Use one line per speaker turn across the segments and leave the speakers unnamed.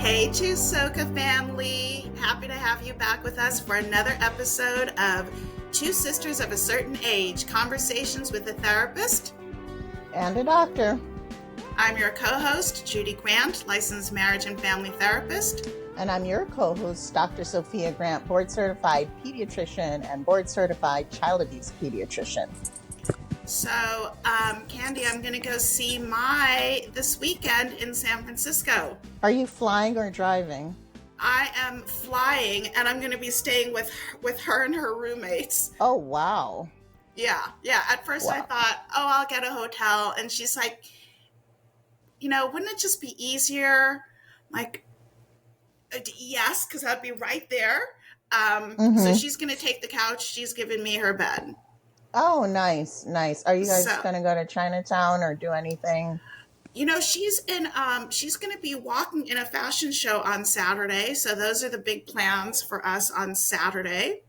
Hey, Soka family. Happy to have you back with us for another episode of Two Sisters of a Certain Age, Conversations with a Therapist
and a Doctor.
I'm your co-host, Judy Grant, licensed marriage and family therapist.
And I'm your co-host, Dr. Sophia Grant, board-certified pediatrician and board-certified child abuse pediatrician.
So, Candy, I'm going to go see this weekend in San Francisco.
Are you flying or driving?
I am flying, and I'm going to be staying with her and her roommates.
Oh, wow.
Yeah. At first I thought, I'll get a hotel. And she's like, wouldn't it just be easier? Like, yes, because I'd be right there. So she's going to take the couch. She's giving me her bed.
Oh, nice. Are you guys going to go to Chinatown or do anything?
She's going to be walking in a fashion show on Saturday. So those are the big plans for us on Saturday.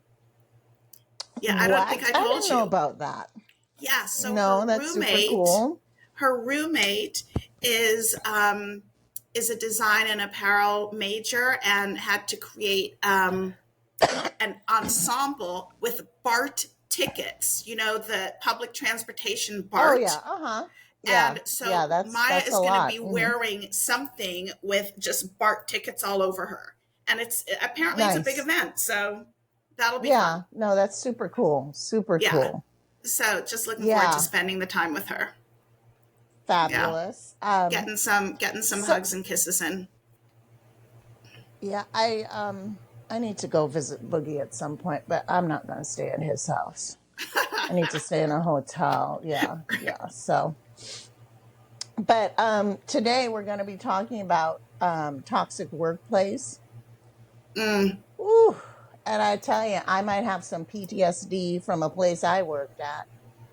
Yeah, I don't think I told you.
I didn't know about that.
Yeah, so
that's super cool.
Her roommate is a design and apparel major and had to create an ensemble with BART tickets, the public transportation BART.
Oh, yeah. Uh-huh. Yeah.
And so
that's
Maya is going to be
Mm-hmm.
wearing something with just BART tickets all over her. And it's apparently It's a big event. So that'll be fun.
No, that's super cool. Super cool.
So just looking forward to spending the time with her.
Fabulous.
Yeah. Getting some hugs and kisses in.
Yeah, I need to go visit Boogie at some point, but I'm not going to stay at his house. I need to stay in a hotel. Yeah. So, but today we're going to be talking about toxic workplace. Ooh, and I tell you, I might have some PTSD from a place I worked at.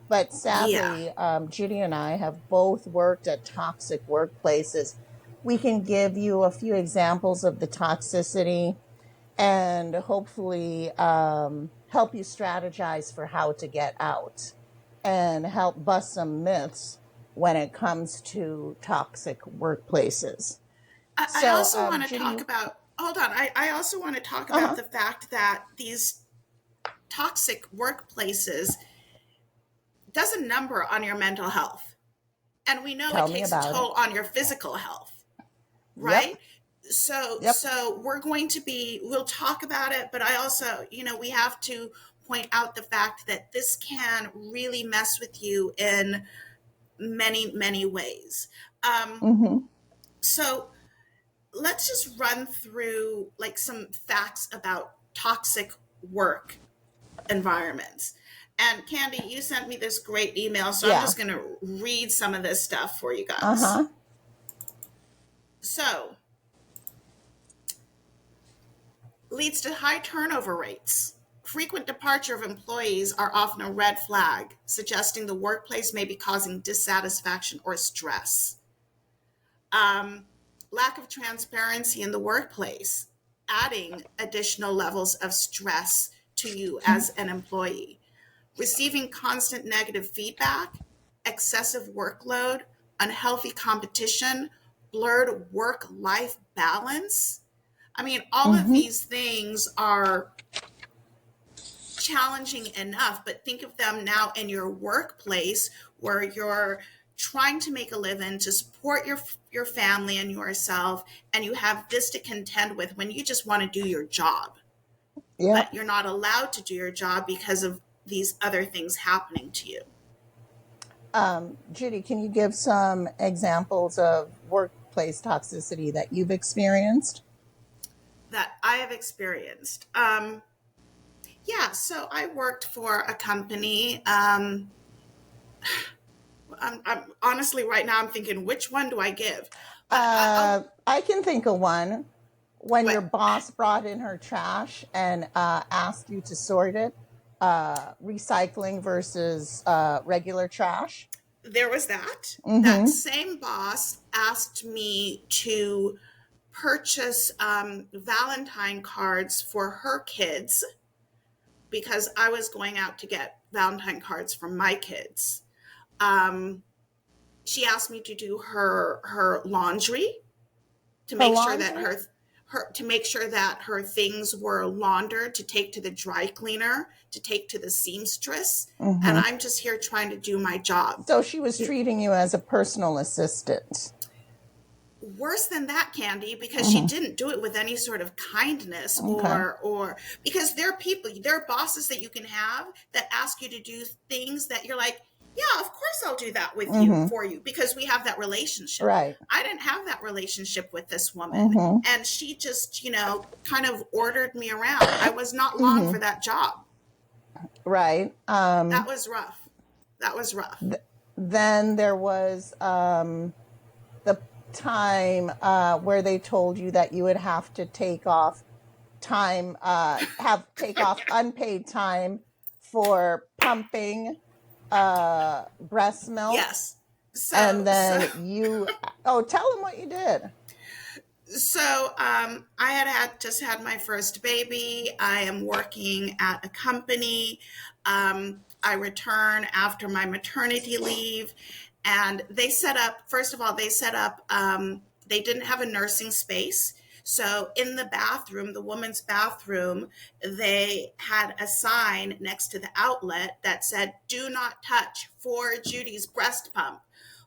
But sadly, Judy and I have both worked at toxic workplaces. We can give you a few examples of the toxicity and hopefully help you strategize for how to get out and help bust some myths when it comes to toxic workplaces.
I also want to talk about, I also want to talk about the fact that these toxic workplaces does a number on your mental health. And we know it takes a toll on your physical health, right? Yep. So we'll talk about it, but I also, we have to point out the fact that this can really mess with you in many, many ways. So let's just run through like some facts about toxic work environments. And Candy, you sent me this great email, so I'm just going to read some of this stuff for you guys. So, leads to high turnover rates. Frequent departure of employees are often a red flag, suggesting the workplace may be causing dissatisfaction or stress. Lack of transparency in the workplace, adding additional levels of stress to you as an employee. Receiving constant negative feedback, excessive workload, unhealthy competition, blurred work-life balance. I mean, all of these things are challenging enough, but think of them now in your workplace where you're trying to make a living to support your family and yourself, and you have this to contend with when you just want to do your job. But you're not allowed to do your job because of these other things happening to you.
Judy, can you give some examples of workplace toxicity that you've experienced?
That I have experienced. So I worked for a company. I'm honestly right now I'm thinking, which one do I give?
I can think of one. When your boss brought in her trash and asked you to sort it, recycling versus regular trash.
There was that. That same boss asked me to purchase Valentine cards for her kids because I was going out to get Valentine cards for my kids. She asked me to do her laundry to make sure that to make sure that her things were laundered, to take to the dry cleaner, to take to the seamstress. And I'm just here trying to do my job.
So she was treating you as a personal assistant.
Worse than that, Candy, because she didn't do it with any sort of kindness, or because there are bosses that you can have that ask you to do things that you're like, yeah, of course I'll do that with you, for you, because we have that relationship.
Right.
I didn't have that relationship with this woman. And she just, kind of ordered me around. I was not long for that job.
Right.
That was rough.
Then there was the time where they told you that you would have to take off time, take off unpaid time for pumping breast milk.
Yes.
And then tell them what you did.
So I just had my first baby. I am working at a company. I return after my maternity leave, and they set up, they didn't have a nursing space. So in the bathroom, the woman's bathroom, they had a sign next to the outlet that said, "Do not touch for Judy's breast pump,"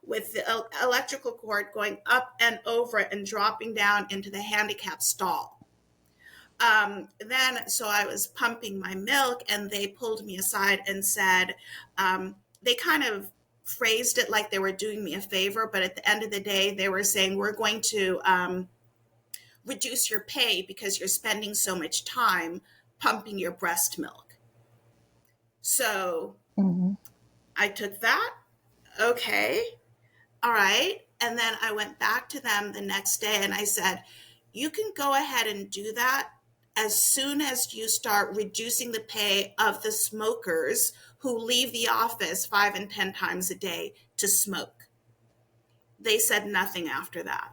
with the electrical cord going up and over it and dropping down into the handicap stall. So I was pumping my milk, and they pulled me aside and said, they kind of phrased it like they were doing me a favor, but at the end of the day, they were saying, "We're going to reduce your pay because you're spending so much time pumping your breast milk." So I took that. Okay. All right. And then I went back to them the next day and I said, "You can go ahead and do that as soon as you start reducing the pay of the smokers who leave the office 5 and 10 times a day to smoke." They said nothing after that.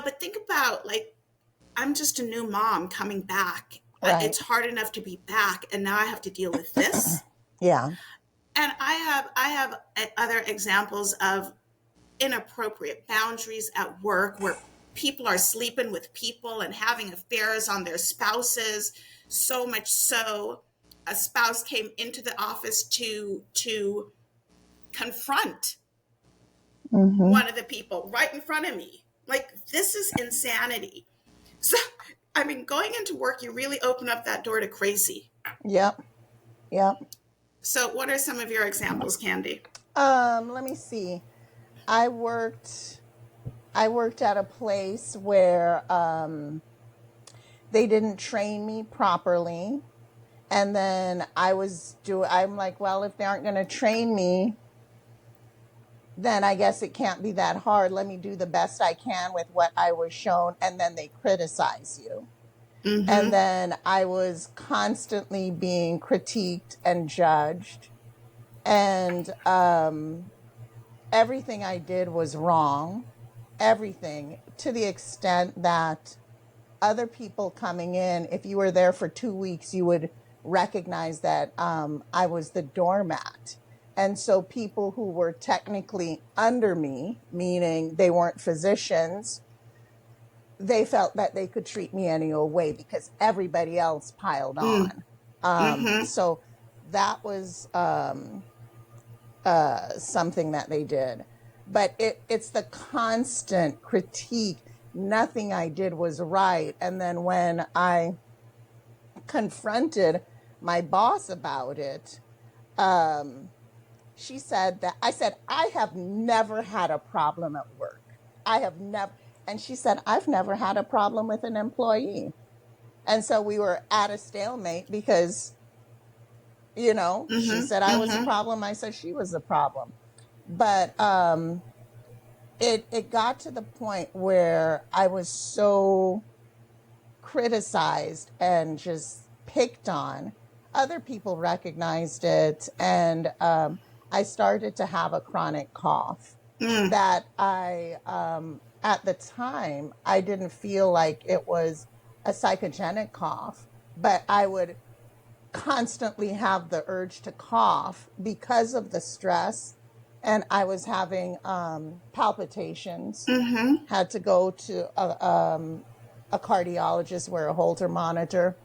But think about, like, I'm just a new mom coming back. Right. It's hard enough to be back, and now I have to deal with this.
Yeah.
And I have other examples of inappropriate boundaries at work where people are sleeping with people and having affairs on their spouses. So much so, a spouse came into the office to confront one of the people right in front of me. Like, this is insanity. So, I mean, going into work, you really open up that door to crazy.
Yep.
So what are some of your examples, Candy?
Let me see. I worked at a place where they didn't train me properly. And then I'm like, well, if they aren't going to train me, then I guess it can't be that hard. Let me do the best I can with what I was shown. And then they criticize you. And then I was constantly being critiqued and judged. And everything I did was wrong. Everything, to the extent that other people coming in, if you were there for 2 weeks, you would recognize that I was the doormat. And so people who were technically under me, meaning they weren't physicians, they felt that they could treat me any old way because everybody else piled on. So that was something that they did. But it's the constant critique. Nothing I did was right. And then when I confronted my boss about it, she said that I have never had a problem at work. I have never. And she said, I've never had a problem with an employee. And so we were at a stalemate because, she said I was a problem. I said she was a problem. But it got to the point where I was so criticized and just picked on. Other people recognized it. And I started to have a chronic cough that at the time, I didn't feel like it was a psychogenic cough, but I would constantly have the urge to cough because of the stress and I was having palpitations.
Mm-hmm.
Had to go to a cardiologist, wear a Holter monitor.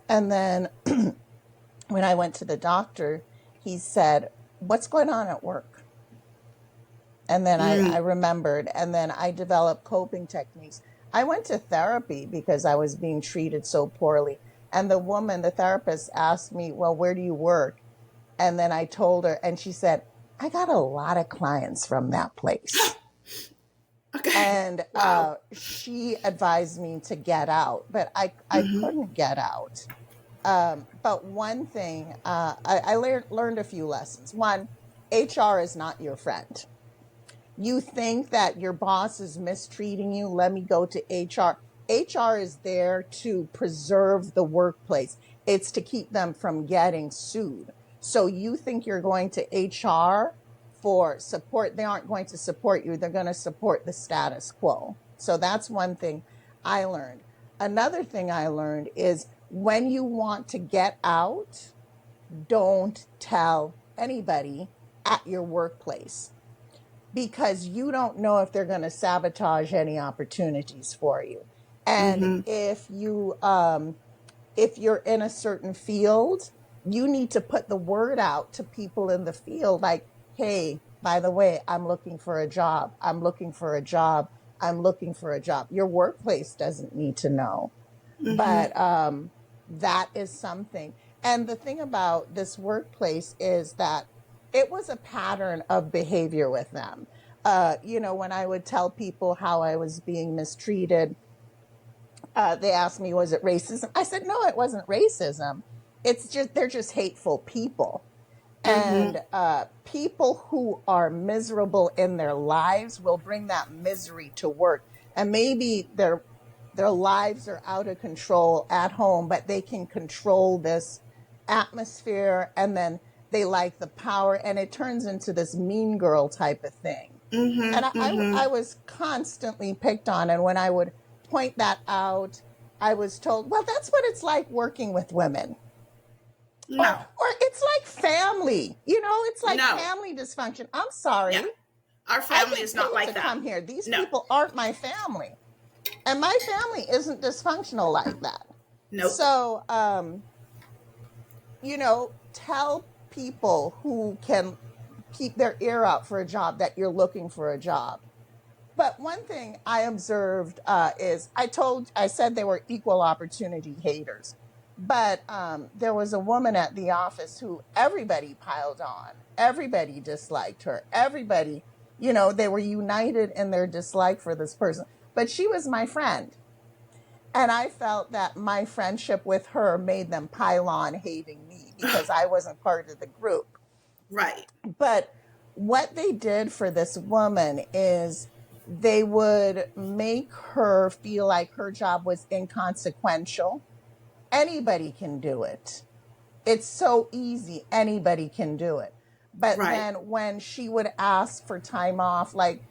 And then when I went to the doctor, he said, "What's going on at work?" And then I remembered, and then I developed coping techniques. I went to therapy because I was being treated so poorly. And the therapist asked me, "Well, where do you work?" And then I told her, and she said, "I got a lot of clients from that place."
Okay.
And
Wow.
she advised me to get out, but I couldn't get out. But one thing, I learned a few lessons. One, HR is not your friend. You think that your boss is mistreating you, let me go to HR. HR is there to preserve the workplace. It's to keep them from getting sued. So you think you're going to HR for support. They aren't going to support you. They're going to support the status quo. So that's one thing I learned. Another thing I learned is when you want to get out, don't tell anybody at your workplace, because you don't know if they're going to sabotage any opportunities for you. And if you're in a certain field, you need to put the word out to people in the field, like, "Hey, by the way, I'm looking for a job. I'm looking for a job. I'm looking for a job." Your workplace doesn't need to know. But that is something. And the thing about this workplace is that it was a pattern of behavior with them. When I would tell people how I was being mistreated, they asked me, "Was it racism?" I said, "No, it wasn't racism. It's just, they're just hateful people." And people who are miserable in their lives will bring that misery to work. And maybe their lives are out of control at home, but they can control this atmosphere, and then they like the power, and it turns into this mean girl type of thing. And I was constantly picked on. And when I would point that out, I was told, "Well, that's what it's like working with women."
No.
Or it's like family, it's like
No.
family dysfunction. I'm sorry.
Yeah. Our family is not like
to
that.
come here. These people aren't my family. And my family isn't dysfunctional like that.
Nope.
So, tell people who can keep their ear out for a job that you're looking for a job. But one thing I observed is I said they were equal opportunity haters. But there was a woman at the office who everybody piled on. Everybody disliked her. Everybody, they were united in their dislike for this person. But she was my friend. And I felt that my friendship with her made them pile on hating me because I wasn't part of the group.
Right.
But what they did for this woman is they would make her feel like her job was inconsequential. Anybody can do it. It's so easy. Anybody can do it. But then when she would ask for time off, like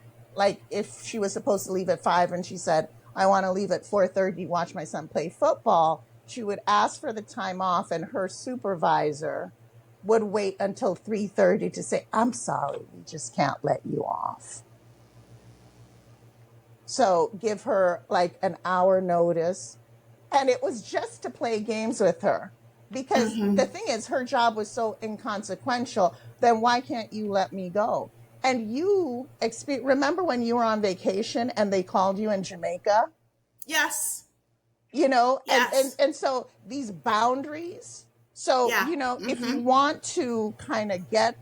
if she was supposed to leave at 5 and she said, "I want to leave at 4:30, watch my son play football," she would ask for the time off, and her supervisor would wait until 3:30 to say, "I'm sorry, we just can't let you off." So give her like an hour notice. And it was just to play games with her, because the thing is, her job was so inconsequential. Then why can't you let me go? And you remember when you were on vacation and they called you in Jamaica?
Yes.
Yes. And so these boundaries. So, if you want to kind of get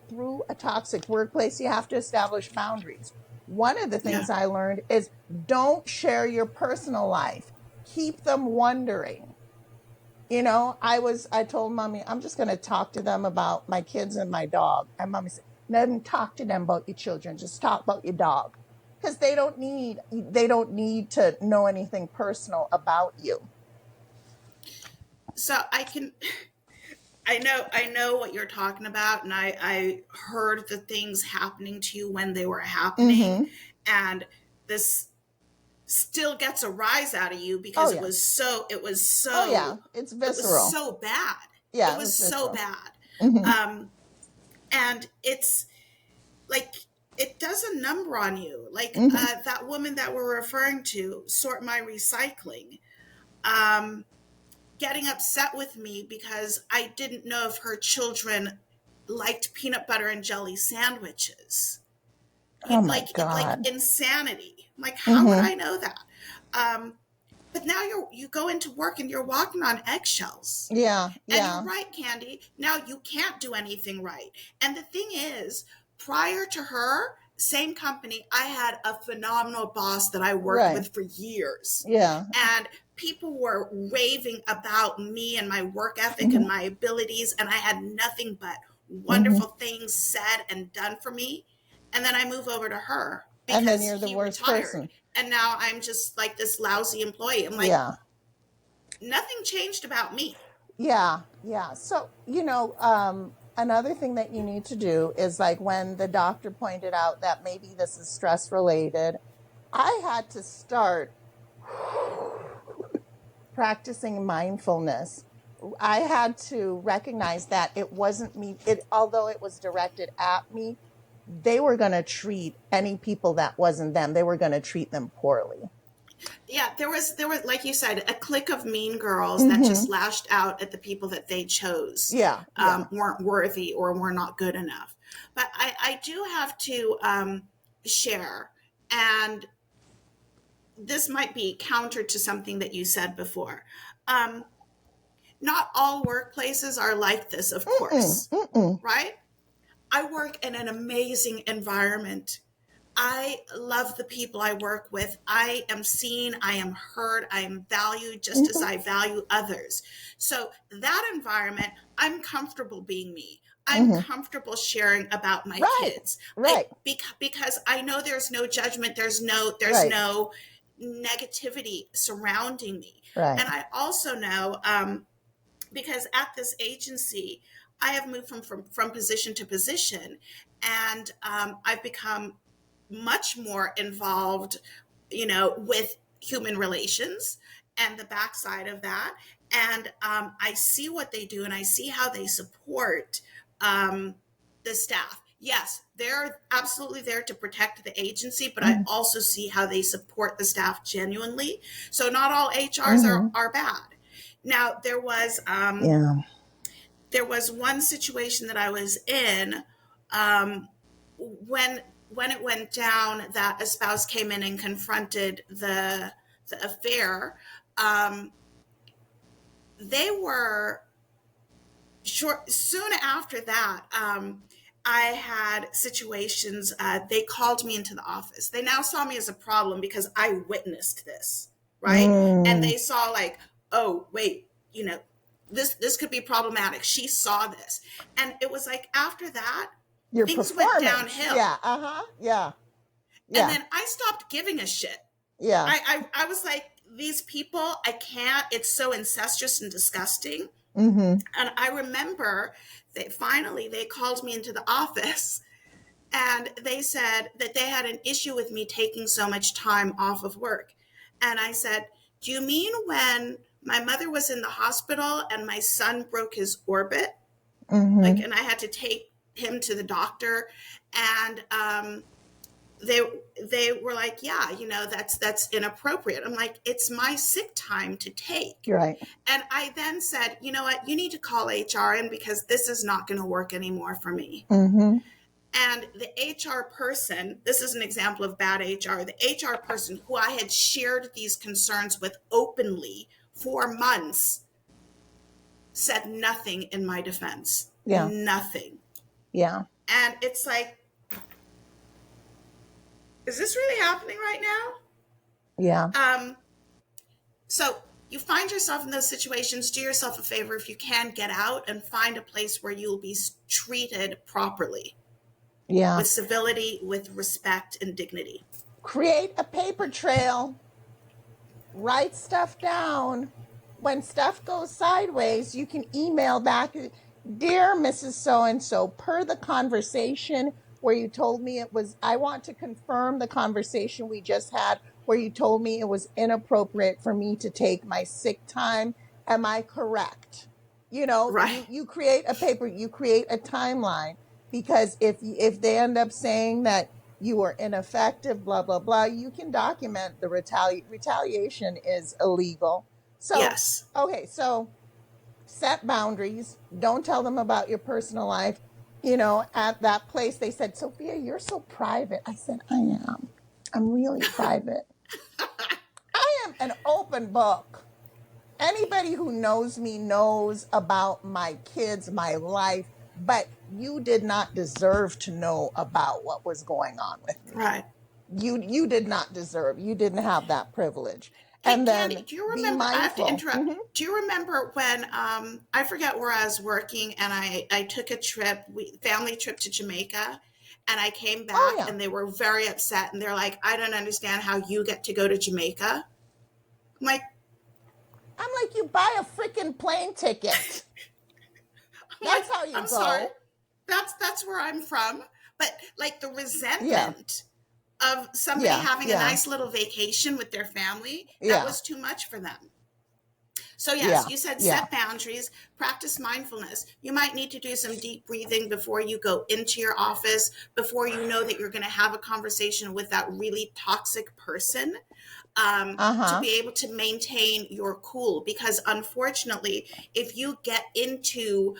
through a toxic workplace, you have to establish boundaries. One of the things I learned is don't share your personal life. Keep them wondering. I told Mommy, I'm just going to talk to them about my kids and my dog. And Mommy said, "Never talk to them about your children. Just talk about your dog." Because they don't need to know anything personal about you.
So I know what you're talking about, and I heard the things happening to you when they were happening, and this still gets a rise out of you because it was so
oh yeah, it's visceral.
It was so bad.
Yeah,
it was so bad. And like it does a number on you. Like
Hmm.
that woman that we're referring to, sort my recycling, um, getting upset with me because I didn't know if her children liked peanut butter and jelly sandwiches.
Oh my
Like
God.
insanity. Like, how would
Hmm.
I know that? Um, but now you go into work and you're walking on eggshells.
Yeah,
And you're
yeah,
right, Candy. Now you can't do anything right. And the thing is, prior to her, same company, I had a phenomenal boss that I worked
right.
with for years.
Yeah.
And people were raving about me and my work ethic
Hmm.
and my abilities. And I had nothing but
Hmm.
wonderful things said and done for me. And then I move over to her
And then
because
you're the
he
worst
retired.
person.
And now I'm just like this lousy employee. I'm like,
Yeah.
nothing changed about me.
Yeah, yeah. So, another thing that you need to do is like when the doctor pointed out that maybe this is stress related, I had to start practicing mindfulness. I had to recognize that it wasn't me, although it was directed at me, they were going to treat any people that wasn't them, they were going to treat them poorly.
Yeah, there was like you said, a clique of mean girls that
Hmm.
just lashed out at the people that they chose,
Yeah, yeah.
weren't worthy or were not good enough. But I do have to share, and this might be counter to something that you said before. Um, Not all workplaces are like this, of
Mm-mm,
course,
mm-mm.
right? I work in an amazing environment. I love the people I work with. I am seen, I am heard, I am valued just as
Hmm.
I value others. So, that environment, I'm comfortable being me. I'm
Hmm.
comfortable sharing about my
Right,
kids.
right,
Because I know there's no judgment, there's
right,
no negativity surrounding me.
right.
And I also know, because at this agency, I have moved from position to position, and I've become much more involved, with human relations and the backside of that. And I see what they do and I see how they support um, the staff. Yes, they're absolutely there to protect the agency, but I
Hmm.
also see how they support the staff genuinely. So not all HRs
Hmm.
are bad. Now
Yeah.
there was one situation that I was in, um, when it went down that a spouse came in and confronted the affair. Um, they were short soon after that. I had situations. They called me into the office. They now saw me as a problem because I witnessed this, right? And
Mm.
they saw like, oh wait, this could be problematic. She saw this, and it was like after that,
Your
things went
performance.
downhill.
Yeah. Uh-huh. Yeah.
And
Yeah.
then I stopped giving a shit.
Yeah.
I was like, these people, I can't. It's so incestuous and disgusting.
Mm-hmm.
And I remember they called me into the office and they said that they had an issue with me taking so much time off of work. And I said, do you mean when my mother was in the hospital and my son broke his orbit? Like,
Mm-hmm.
and I had to take him to the doctor. And they they were like, yeah, that's inappropriate. I'm like, it's my sick time to take.
You're right.
And I then said, you know what, you need to call HR in because this is not going to work anymore for me.
Mm-hmm.
And the HR person, this is an example of bad HR, the HR person who I had shared these concerns with openly for months said nothing in my defense.
Yeah.
Nothing.
Yeah.
And it's like, is this really happening right
Yeah.
now? So you find yourself in those situations, do yourself a favor if you can, get out and find a place where you'll be treated properly,
Yeah.
with civility, with respect and dignity.
Create a paper trail. Write stuff down. When stuff goes sideways, you can email back, Dear Mrs. So and so, per the conversation where you told me it was, I want to confirm the conversation we just had where you told me it was inappropriate for me to take my sick time. Am I correct?
Right.
You create a paper, you create a timeline, because if they end up saying that you were ineffective, blah, blah, blah, you can document the retaliation is illegal. So,
Yes.
okay, so set boundaries. Don't tell them about your personal life. At that place, they said, Sophia, you're so private. I said, I am. I'm really private. I am an open book. Anybody who knows me knows about my kids, my life, but you did not deserve to know about what was going on with me.
Right.
You did not deserve. You didn't have that privilege. And
Candy,
then
do you
be
remember? I have to
mindful.
interrupt. Do you remember when I forget where I was working and I took a trip, family trip to Jamaica, and I came back
Oh, yeah.
and they were very upset and they're like, I don't understand how you get to go to Jamaica. I'm like,
you buy a freaking plane ticket. That's how you
I'm
go.
sorry. That's where I'm from. But like the resentment of somebody having a nice little vacation with their family, that was too much for them. So yes, you said set boundaries, practice mindfulness. You might need to do some deep breathing before you go into your office, before you know that you're going to have a conversation with that really toxic person, to be able to maintain your cool. Because unfortunately, if you get into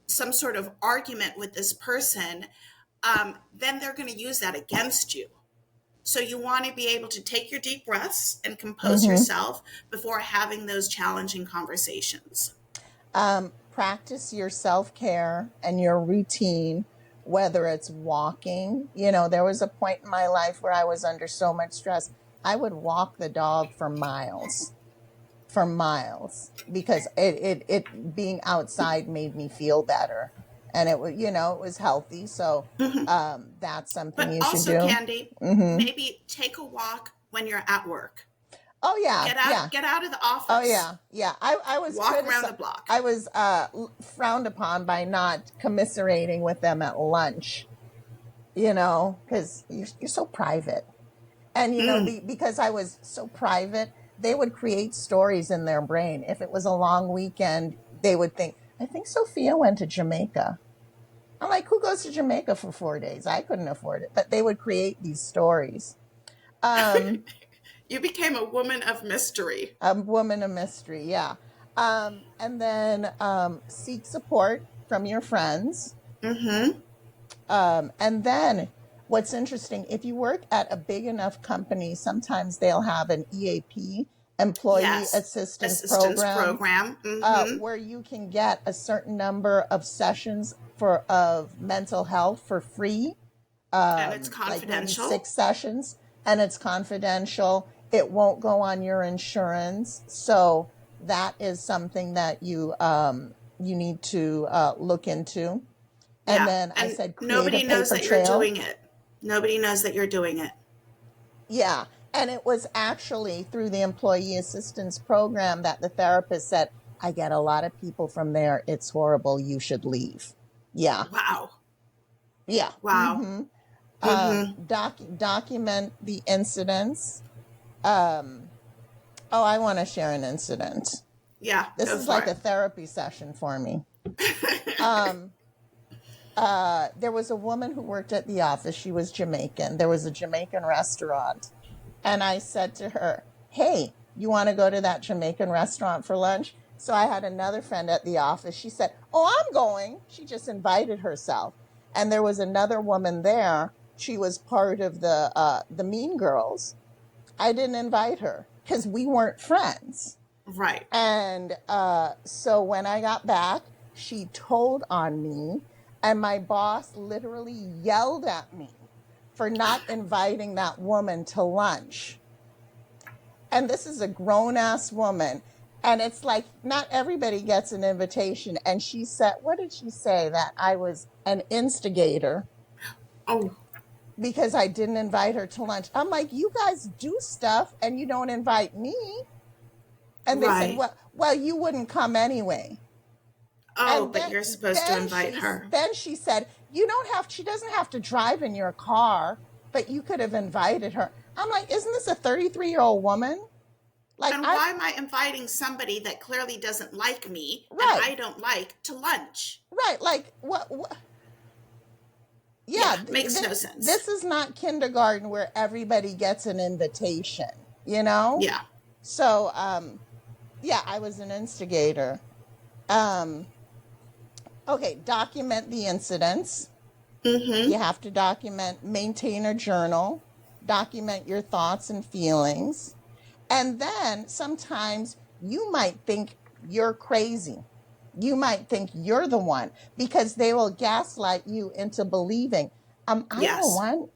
some sort of argument with this person, then they're going to use that against you. So you want to be able to take your deep breaths and compose yourself before having those challenging conversations.
Practice your self-care and your routine, whether it's walking. There was a point in my life where I was under so much stress. I would walk the dog for miles, because it being outside made me feel better. And it was healthy. So that's something you should do.
But also, Candy, maybe take a walk when you're at work.
Oh, yeah.
Get out of the office.
Oh, yeah. I was
walk around the block.
I was frowned upon by not commiserating with them at lunch, because you're so private. And, because I was so private, they would create stories in their brain. If it was a long weekend, they would think, I think Sophia went to Jamaica. I'm like, who goes to Jamaica for 4 days? I couldn't afford it. But they would create these stories.
You became a woman of mystery.
A woman of mystery, yeah. And then seek support from your friends. And then what's interesting, if you work at a big enough company, sometimes they'll have an EAP, Employee Assistance Program. Where you can get a certain number of sessions of mental health for free.
And it's confidential.
Like maybe 6 sessions, and it's confidential. It won't go on your insurance. So that is something that you need to look into. And then I said, create
nobody
a paper
knows that
trail.
you're doing it. Nobody knows that you're doing it.
Yeah. And it was actually through the Employee Assistance Program that the therapist said, I get a lot of people from there. It's horrible. You should leave. Yeah.
Wow.
Yeah.
Wow.
Document the incidents. I want to share an incident.
Yeah.
This is like a therapy session for me. There was a woman who worked at the office. She was Jamaican. There was a Jamaican restaurant. And I said to her, hey, you want to go to that Jamaican restaurant for lunch? So I had another friend at the office. She said, oh, I'm going. She just invited herself. And there was another woman there. She was part of the Mean Girls. I didn't invite her because we weren't friends.
Right.
And so when I got back, she told on me, and my boss literally yelled at me for not inviting that woman to lunch. And this is a grown-ass woman. And it's like, not everybody gets an invitation. And she said, what did she say? That I was an instigator.
Oh.
Because I didn't invite her to lunch. I'm like, you guys do stuff and you don't invite me. And they said, well, you wouldn't come anyway.
Oh, but you're supposed to invite her.
Then she said, she doesn't have to drive in your car, but you could have invited her. I'm like, isn't this a 33-year-old woman?
And why am I inviting somebody that clearly doesn't like me and I don't like to lunch?
Right. Like, what? Yeah,
makes no sense.
this is not kindergarten where everybody gets an invitation, you know?
Yeah.
So, yeah, I was an instigator. Okay, document the incidents. You have to maintain a journal, document your thoughts and feelings. And then sometimes you might think you're crazy. You might think you're the one because they will gaslight you into believing, I'm the one.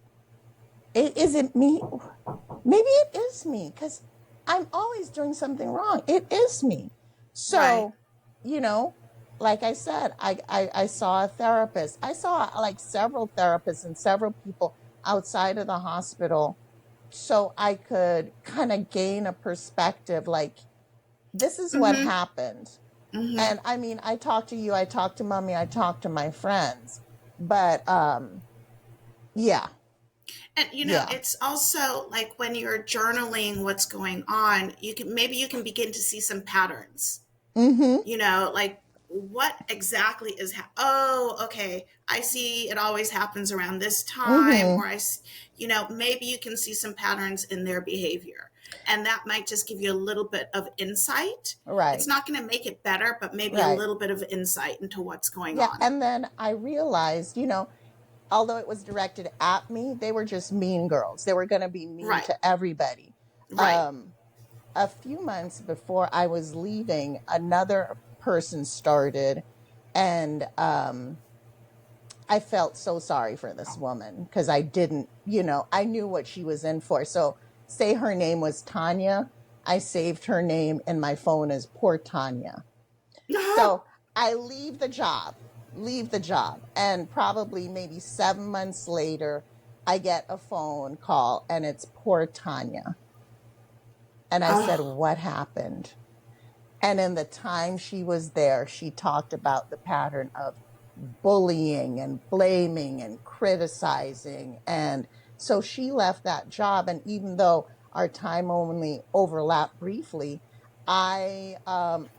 Is it me? Maybe it is me because I'm always doing something wrong. It is me. So, you know, like I said, I saw a therapist. I saw like several therapists and several people outside of the hospital so I could kind of gain a perspective like, this is what happened. And I mean, I talked to you, I talked to mommy, I talked to my friends, but yeah.
And it's also like when you're journaling what's going on, you can begin to see some patterns. Like what exactly is oh, okay, I see it always happens around this time, or maybe you can see some patterns in their behavior. And that might just give you a little bit of insight.
Right.
It's not going to make it better, but maybe a little bit of insight into what's going on.
And then I realized, although it was directed at me, they were just mean girls. They were going to be mean to everybody.
Right.
A few months before I was leaving, another person started, and I felt so sorry for this woman because I didn't, I knew what she was in for. So say her name was Tanya. I saved her name in my phone as poor Tanya. So I leave the job. And probably maybe 7 months later, I get a phone call and it's poor Tanya. And I said, what happened? And in the time she was there, she talked about the pattern of bullying and blaming and criticizing. And so she left that job. And even though our time only overlapped briefly, I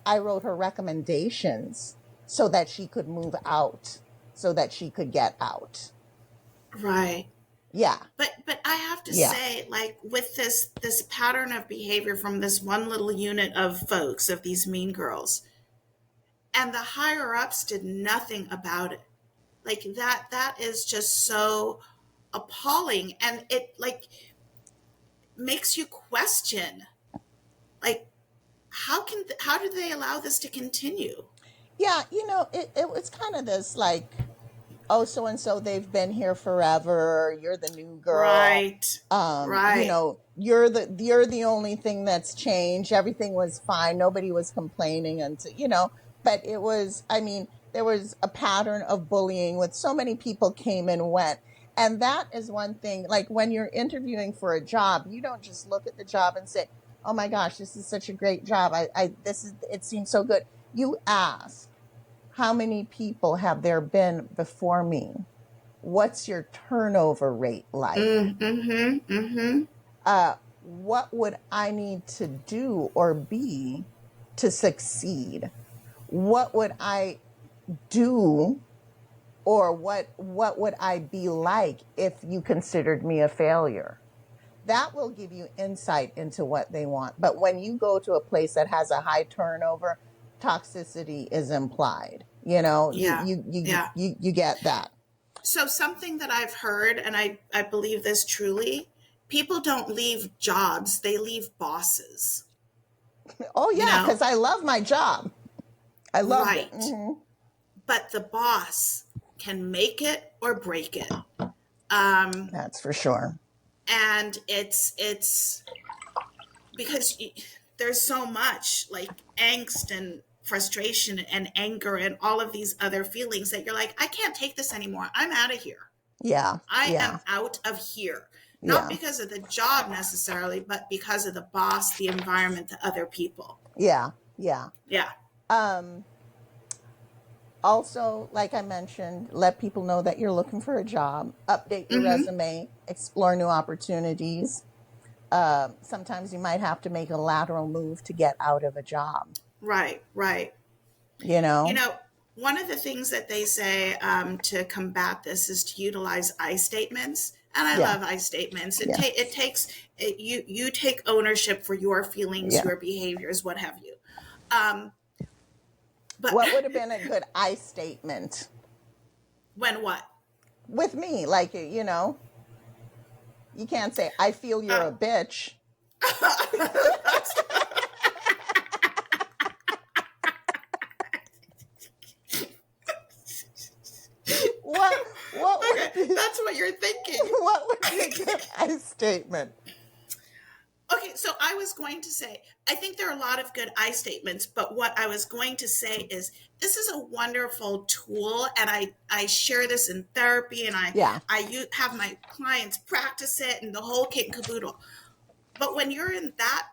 wrote her recommendations so that she could move out, so that she could get out.
Right.
Yeah.
But I have to say, like with this pattern of behavior from this one little unit of folks, of these mean girls, and the higher ups did nothing about it. Like that is just so appalling, and it like makes you question, like how did they allow this to continue?
Yeah, it was kind of this like, oh, so and so they've been here forever. You're the new girl,
right?
You're the only thing that's changed. Everything was fine. Nobody was complaining until But it was, there was a pattern of bullying with so many people came and went. And that is one thing, like when you're interviewing for a job, you don't just look at the job and say, oh my gosh, this is such a great job. It seems so good. You ask, how many people have there been before me? What's your turnover rate like? What would I need to do or be to succeed? What would I do, or what would I be like if you considered me a failure? That will give you insight into what they want. But when you go to a place that has a high turnover, toxicity is implied. You get that.
So something that I've heard, and I believe this truly, people don't leave jobs, they leave bosses.
Oh yeah, because I love my job. I love it.
But the boss can make it or break it.
That's for sure.
And it's because there's so much like angst and frustration and anger and all of these other feelings that you're like, I can't take this anymore. I'm out of here.
Yeah.
I am out of here. Not because of the job necessarily, but because of the boss, the environment, the other people.
Yeah. Also, like I mentioned, let people know that you're looking for a job, update your resume, explore new opportunities. Sometimes you might have to make a lateral move to get out of a job.
Right. one of the things that they say to combat this is to utilize I statements. And I
Yeah.
love I statements.
Yeah.
You take ownership for your feelings,
Yeah.
your behaviors, what have you. But
What would have been a good I statement
when what?
with me? Like, you can't say, I feel you're a bitch. What
Okay,
would be,
that's what you're thinking.
what would be a good I statement?
Okay, so I was going to say, I think there are a lot of good I statements, but what I was going to say is this is a wonderful tool, and I share this in therapy, and I have my clients practice it and the whole kit and caboodle. But when you're in that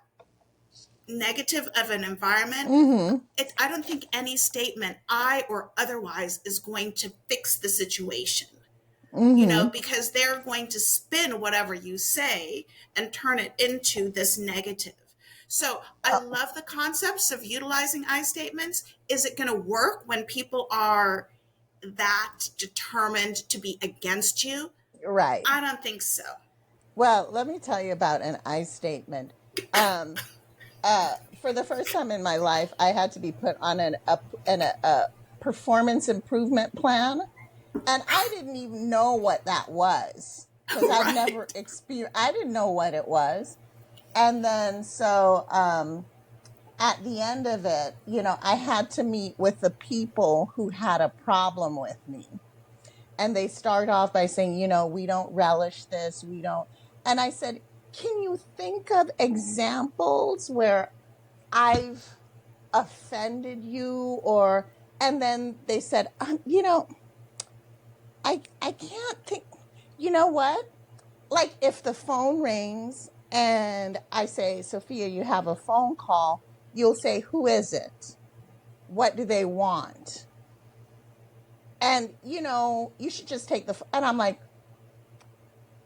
negative of an environment, I don't think any statement, I or otherwise, is going to fix the situation. Because they're going to spin whatever you say and turn it into this negative. So I love the concepts of utilizing I statements. Is it going to work when people are that determined to be against you?
Right.
I don't think so.
Well, let me tell you about an I statement. For the first time in my life, I had to be put on a performance improvement plan. And I didn't even know what that was because I'd never experienced, I didn't know what it was. And then, so at the end of it, I had to meet with the people who had a problem with me. And they start off by saying, we don't relish this. We don't. And I said, can you think of examples where I've offended you? And then they said, I can't think, you know what? Like if the phone rings and I say, Sophia, you have a phone call, you'll say, who is it? What do they want? And, you should just take and I'm like,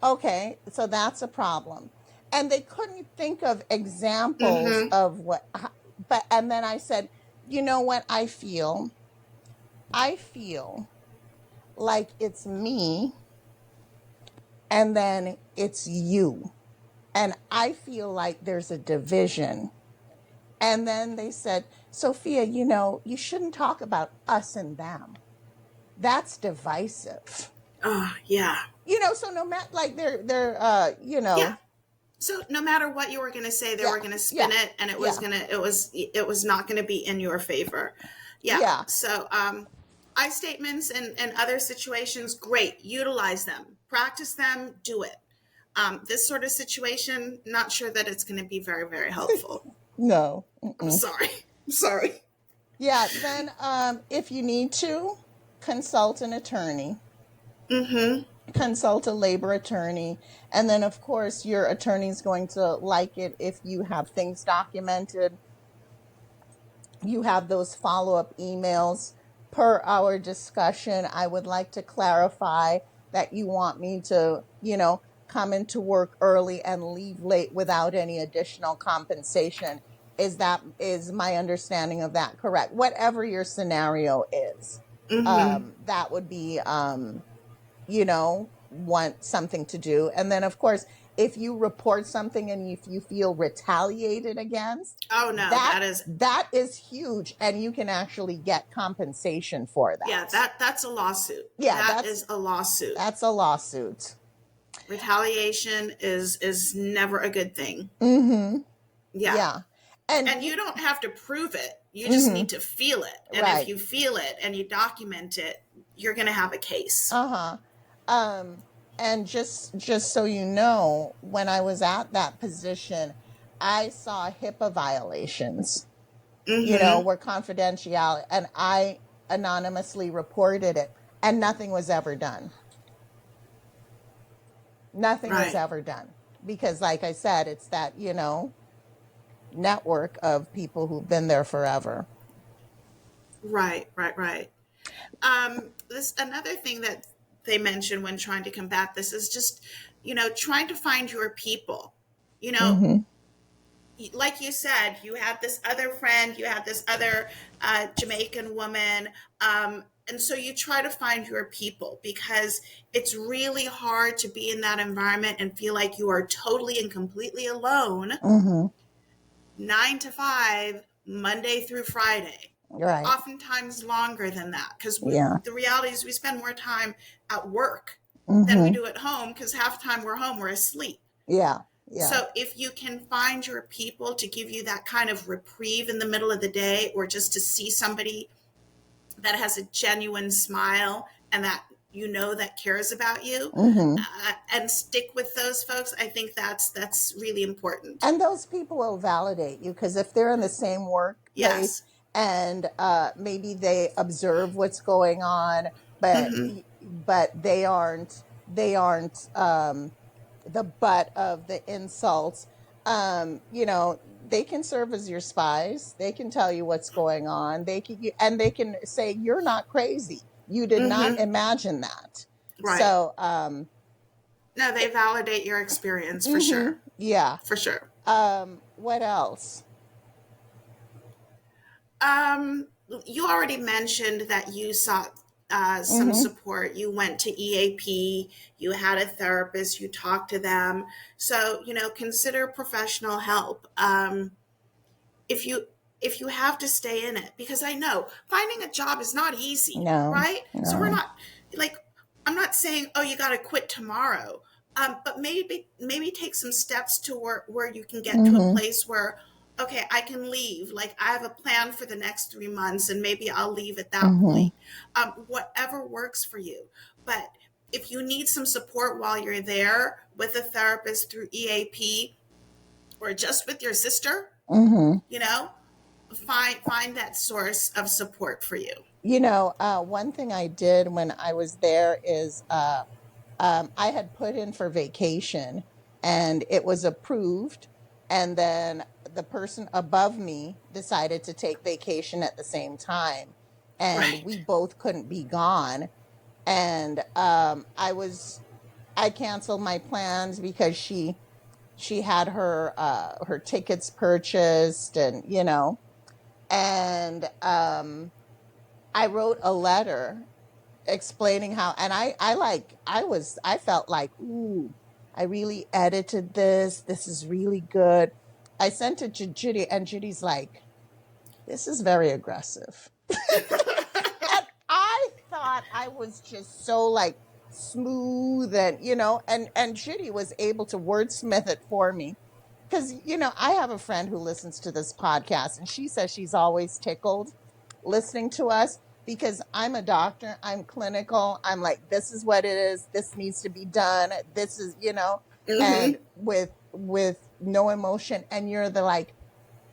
okay, so that's a problem. And they couldn't think of examples of and then I said, you know what I feel? I feel like it's me and then it's you. And I feel like there's a division. And then they said, Sophia, you shouldn't talk about us and them. That's divisive.
Oh, yeah.
So no matter, like they're
Yeah. So no matter what you were going to say, they were going to spin it, and it was not going to be in your favor. Yeah. So, I statements and other situations, great. Utilize them, practice them, do it. This sort of situation, not sure that it's going to be very, very helpful.
No.
I'm sorry.
Yeah. Then, if you need to, consult an attorney. Consult a labor attorney. And then, of course, your attorney's going to like it if you have things documented. You have those follow-up emails. Per our discussion, I would like to clarify that you want me to, come into work early and leave late without any additional compensation. Is my understanding of that correct? Whatever your scenario is, that would be, want something to do. And then, of course, if you report something and if you feel retaliated against,
oh no,
that is huge, and you can actually get compensation for that.
Yeah, that's a lawsuit.
Yeah,
that is a lawsuit.
That's a lawsuit.
Retaliation is never a good thing. Yeah. And you don't have to prove it. You just need to feel it. And if you feel it and you document it, you're going to have a case.
And just so you know, when I was at that position, I saw HIPAA violations, where confidentiality, and I anonymously reported it, and nothing was ever done. Nothing was ever done. Because like I said, it's that, network of people who've been there forever.
Right. This another thing that they mention when trying to combat this is just, trying to find your people. You like you said, you had this other friend, you had this other Jamaican woman. And so you try to find your people, because it's really hard to be in that environment and feel like you are totally and completely alone,
Mm-hmm.
9 to 5, Monday through Friday.
Right.
Oftentimes longer than that, because
Yeah.
the reality is we spend more time at work than we
Mm-hmm.
do at home, because half the time we're home, we're asleep.
Yeah. Yeah.
So if you can find your people to give you that kind of reprieve in the middle of the day, or just to see somebody that has a genuine smile and that that cares about you,
Mm-hmm.
and stick with those folks, I think that's really important.
And those people will validate you, because if they're in the same workplace
Yes.
and maybe they observe what's going on, but
Mm-hmm.
they aren't the butt of the insults. They can serve as your spies. They can tell you what's going on. They can say you're not crazy. You did not
Mm-hmm.
imagine that.
Right.
So,
No, they validate your experience for
mhm,
sure.
yeah.
For sure.
What else?
Um, you already mentioned that you sought some
Mm-hmm.
support. You went to EAP, you had a therapist, you talked to them. So, consider professional help. If you if you have to stay in it, because I know finding a job is not easy,
No,
right? So we're
no.
not like, I'm not saying, oh, you got to quit tomorrow. But maybe take some steps to where you can get to a
Mm-hmm.
place where, okay, I can leave. Like, I have a plan for the next 3 months, and maybe I'll leave at that
Mm-hmm.
point. Whatever works for you. But if you need some support while you're there with a therapist through EAP, or just with your sister,
Mm-hmm.
you know, find that source of support for you.
One thing I did when I was there is I had put in for vacation and it was approved. And then the person above me decided to take vacation at the same time. And we
Right.
both couldn't be gone. And I canceled my plans because she had her tickets purchased, and I wrote a letter explaining how, and I felt like, ooh, I really edited this. This is really good. I sent it to Judy, and Judy's like, this is very aggressive. And I thought I was just so like smooth, and Judy was able to wordsmith it for me. Because, I have a friend who listens to this podcast, and she says she's always tickled listening to us because I'm a doctor, I'm clinical, I'm like, this is what it is, this needs to be done, this is, and
Mm-hmm.
with no emotion, and you're the like,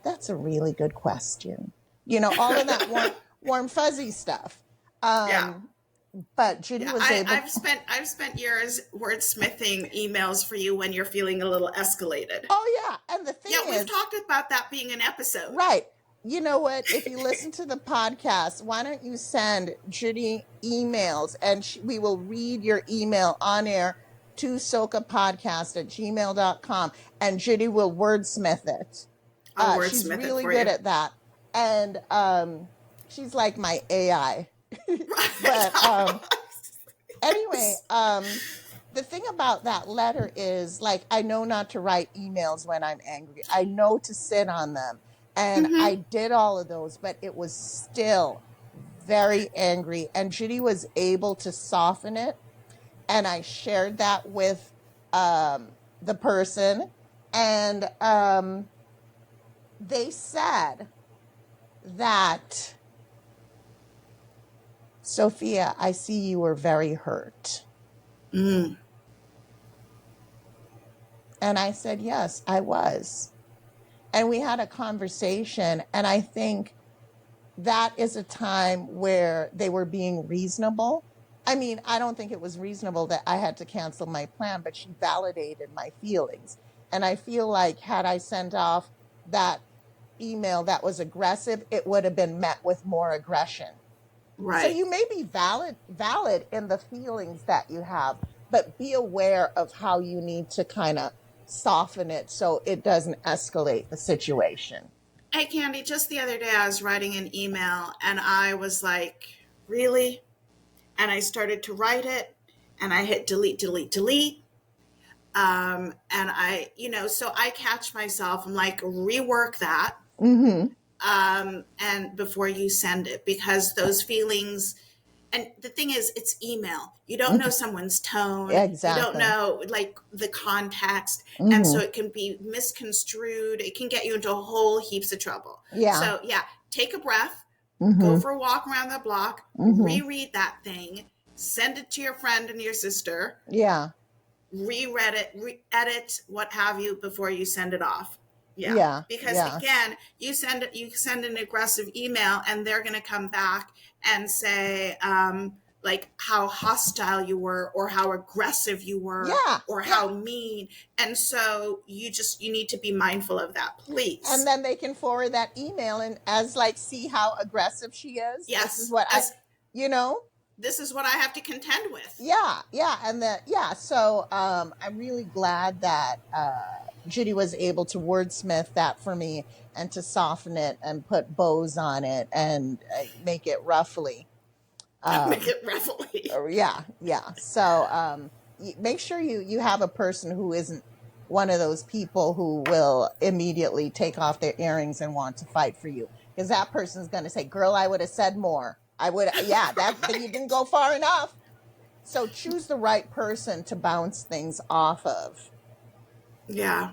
that's a really good question. All of that warm fuzzy stuff.
Yeah.
But Judy
Yeah,
was able.
I've spent years wordsmithing emails for you when you're feeling a little escalated.
Oh yeah, and the thing
Yeah, we've
is,
talked about that being an episode.
right. You know what? If you listen to the podcast, why don't you send Judy emails and we will read your email on air to sokapodcast@gmail.com, and Judy will wordsmith it.
I'll
She's
wordsmith it
really
for
good
you.
at that. And she's like my AI. But
Right.
anyway, the thing about that letter is like, I know not to write emails when I'm angry. I know to sit on them. And
Mm-hmm.
I did all of those, but it was still very angry. And Judy was able to soften it. And I shared that with the person. And they said that, Sophia, I see you were very hurt.
Mm.
And I said, yes, I was. And we had a conversation. And I think that is a time where they were being reasonable. I mean, I don't think it was reasonable that I had to cancel my plan, but she validated my feelings. And I feel like had I sent off that email that was aggressive, it would have been met with more aggression. So
Right.
you may be valid in the feelings that you have, but be aware of how you need to kind of soften it so it doesn't escalate the situation.
Hey, Candy, just the other day I was writing an email and I was like, really? And I started to write it and I hit delete, delete, delete. And so I catch myself, I'm like, rework that.
Mm-hmm.
And before you send it, because those feelings, and the thing is, it's email. You don't know someone's tone. You don't
Exactly.
know like the context. And so
Mm-hmm.
it can be misconstrued. It can get you into a whole heaps of trouble.
Yeah.
So yeah, take a breath, go
Mm-hmm.
for a walk around the block,
Mm-hmm.
reread that thing, send it to your friend and your sister,
Yeah.
reread it, edit, what have you, before you send it off. Yeah,
Yeah.
because
Yeah.
again, you send an aggressive email, and they're going to come back and say, like how hostile you were, or how aggressive you were,
Yeah.
or
Yeah.
how mean. And so you need to be mindful of that,
And
please.
then they can forward that email and as like, see how aggressive she is. This is
Yes,
what
as
you know.
this is what I have to contend with.
Yeah, yeah, and so I'm really glad that Judy was able to wordsmith that for me and to soften it and put bows on it and make it roughly.
Make it revelry.
Yeah, yeah. So make sure you have a person who isn't one of those people who will immediately take off their earrings and want to fight for you, because that person's going to say, "Girl, I would have said more. I would, yeah, that then you didn't go far enough." So choose the right person to bounce things off of.
Yeah.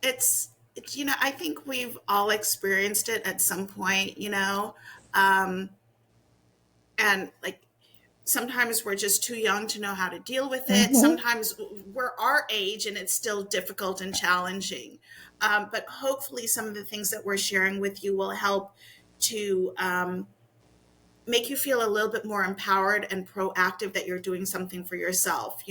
It's I think we've all experienced it at some point, um, and like sometimes we're just too young to know how to deal with it.
Mm-hmm.
Sometimes we're our age and it's still difficult and challenging. But hopefully, some of the things that we're sharing with you will help to make you feel a little bit more empowered and proactive that you're doing something for yourself,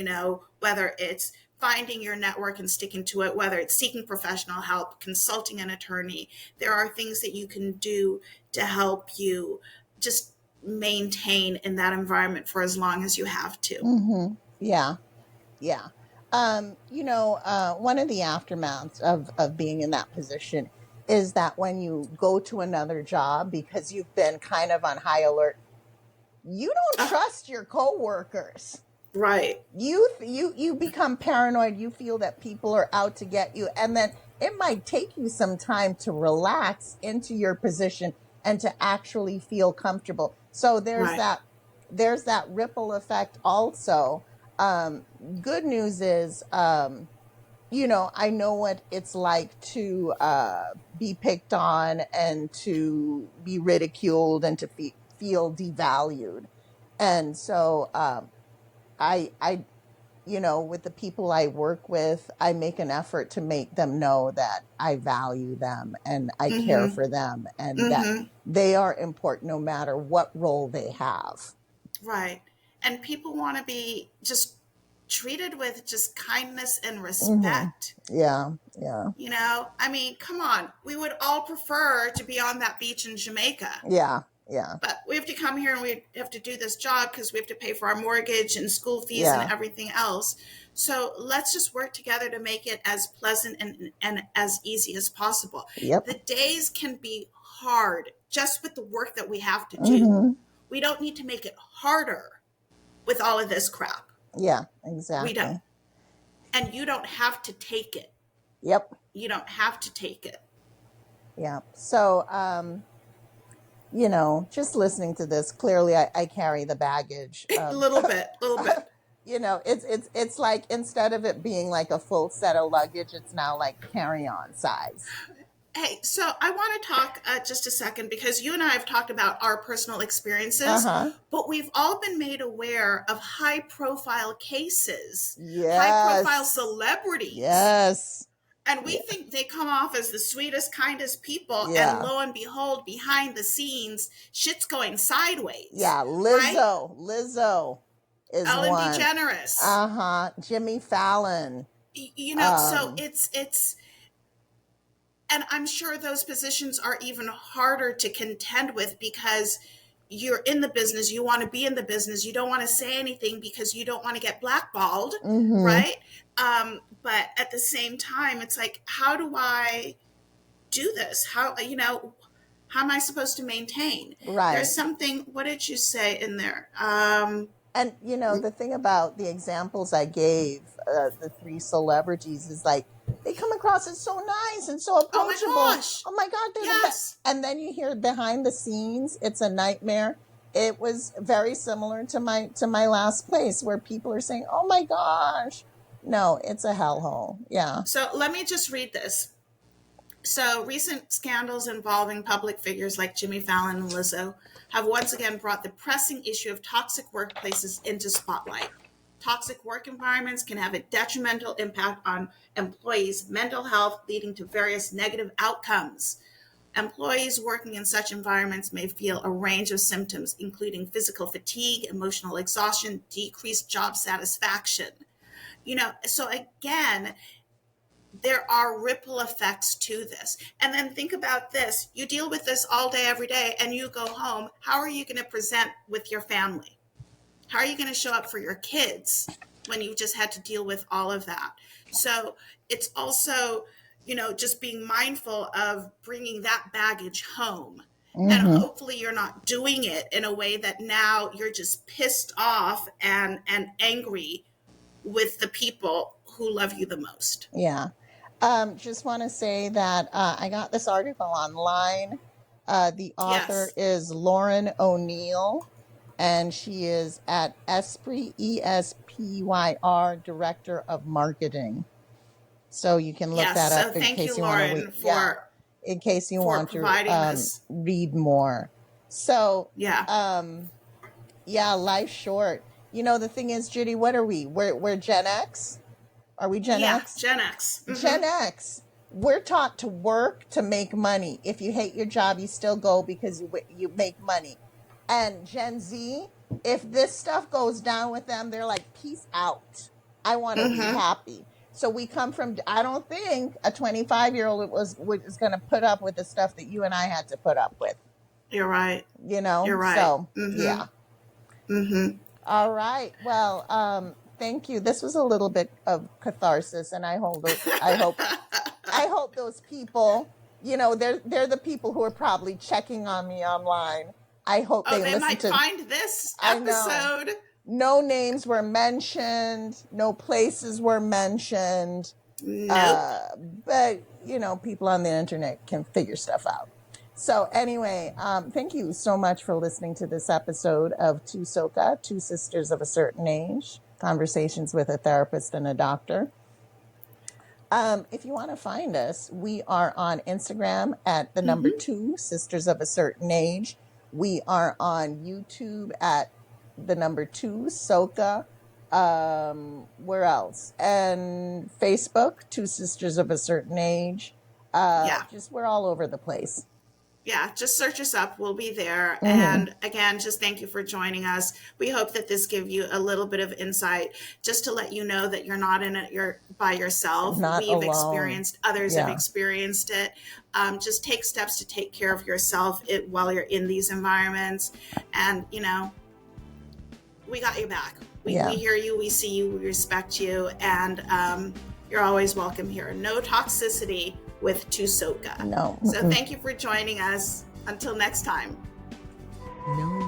whether it's finding your network and sticking to it, whether it's seeking professional help, consulting an attorney. There are things that you can do to help you just maintain in that environment for as long as you have to.
Mm-hmm. Yeah, yeah. One of the aftermaths of being in that position is that when you go to another job, because you've been kind of on high alert, you don't
Ah,
trust your coworkers.
right.
You become paranoid. You feel that people are out to get you, and then it might take you some time to relax into your position and to actually feel comfortable. So
Right.
there's that ripple effect also. um Good news is, I know what it's like to be picked on and to be ridiculed and to feel devalued. And so I with the people I work with, I make an effort to make them know that I value them and I care
Mm-hmm.
for them and that
Mm-hmm.
they are important no matter what role they have.
Right. And people want to be just treated with just kindness and
Hmm.
respect.
Yeah, yeah,
I mean, come on. We would all prefer to be on that beach in Jamaica,
yeah, yeah,
but we have to come here and we have to do this job because we have to pay for our mortgage and school fees and
yeah.
everything else. So let's just work together to make it as pleasant and as easy as possible.
Yep.
The days can be hard just with the work that we have to do.
Hmm.
We don't need to make it harder with all of this crap.
Yeah,
We don't.
exactly.
And you don't have to take it.
Yep.
You don't have to take it.
Yeah. So, just listening to this, clearly I carry the baggage
A
of,
little bit, a little bit.
it's like instead of it being like a full set of luggage, it's now like carry-on size.
Hey, so I want to talk just a second because you and I have talked about our personal experiences,
Uh-huh.
but we've all been made aware of high profile cases, high profile
Yes.
celebrities.
Yes.
And we
Yeah.
think they come off as the sweetest, kindest people. And
Yeah.
lo and behold, behind the scenes, shit's going sideways,
Yeah.
right?
Lizzo is
Ellen
one.
DeGeneres.
Uh-huh. Jimmy Fallon.
So
Um,
it's and I'm sure those positions are even harder to contend with because you're in the business, you want to be in the business, you don't want to say anything because you don't want to get blackballed,
mm-hmm.
right? But at the same time, it's like, how do I do this? How am I supposed to maintain? There's
Right.
something, what did you say in there?
And the thing about the examples I gave, the three celebrities, is like they come across as so nice and so
Oh my
approachable.
gosh.
Oh my God, they're the best.
Yes.
And then you hear behind the scenes, it's a nightmare. It was very similar to my last place where people are saying, "Oh my gosh." No, it's a hellhole. Yeah.
So let me just read this. So recent scandals involving public figures like Jimmy Fallon and Lizzo have once again brought the pressing issue of toxic workplaces into spotlight. Toxic work environments can have a detrimental impact on employees' mental health, leading to various negative outcomes. Employees working in such environments may feel a range of symptoms, including physical fatigue, emotional exhaustion, decreased job satisfaction. So again, there are ripple effects to this. And then think about this. You deal with this all day, every day, and you go home. How are you going to present with your family? How are you going to show up for your kids when you just had to deal with all of that? So it's also, just being mindful of bringing that baggage home. And hopefully you're not doing it in a way that now you're just pissed off and angry with the people who love you the most.
Yeah. Just want to say that I got this article online. The author is Lauren O'Neill, and she is at Esprit, ESPYR, Director of Marketing. So you can look that up in case you want to in case you want to read more. So life's short. The thing is, Judy, what are we? We're Gen X. Are we Gen X?
Gen X. Mm-hmm.
Gen X. We're taught to work to make money. If you hate your job, you still go because you make money. And Gen Z, if this stuff goes down with them, they're like, peace out. I want to be happy. So we come from, I don't think a 25-year-old was going to put up with the stuff that you and I had to put up with.
You're right.
You're right. So, yeah. All right. Well, thank you. This was a little bit of catharsis, and I hope those people, they're the people who are probably checking on me online. I hope they
might find this episode.
No names were mentioned. No places were mentioned.
Nope.
But people on the internet can figure stuff out. So anyway, thank you so much for listening to this episode of TUSOCA, Two Sisters of a Certain Age, Conversations with a Therapist and a Doctor. If you want to find us, we are on Instagram at the number 2 Sisters of a Certain Age. We are on YouTube at the number 2 SOCA. Where else? And Facebook, Two Sisters of a Certain Age. We're all over the place.
Yeah, just search us up. We'll be there. And again, just thank you for joining us. We hope that this gives you a little bit of insight, just to let you know that you're not in it. You're by yourself. We've experienced, others have experienced it. Just take steps to take care of yourself while you're in these environments. And, we got your back. We hear you. We see you. We respect you. And you're always welcome here. No toxicity with TUSOCA.
No.
So thank you for joining us. Until next time.
No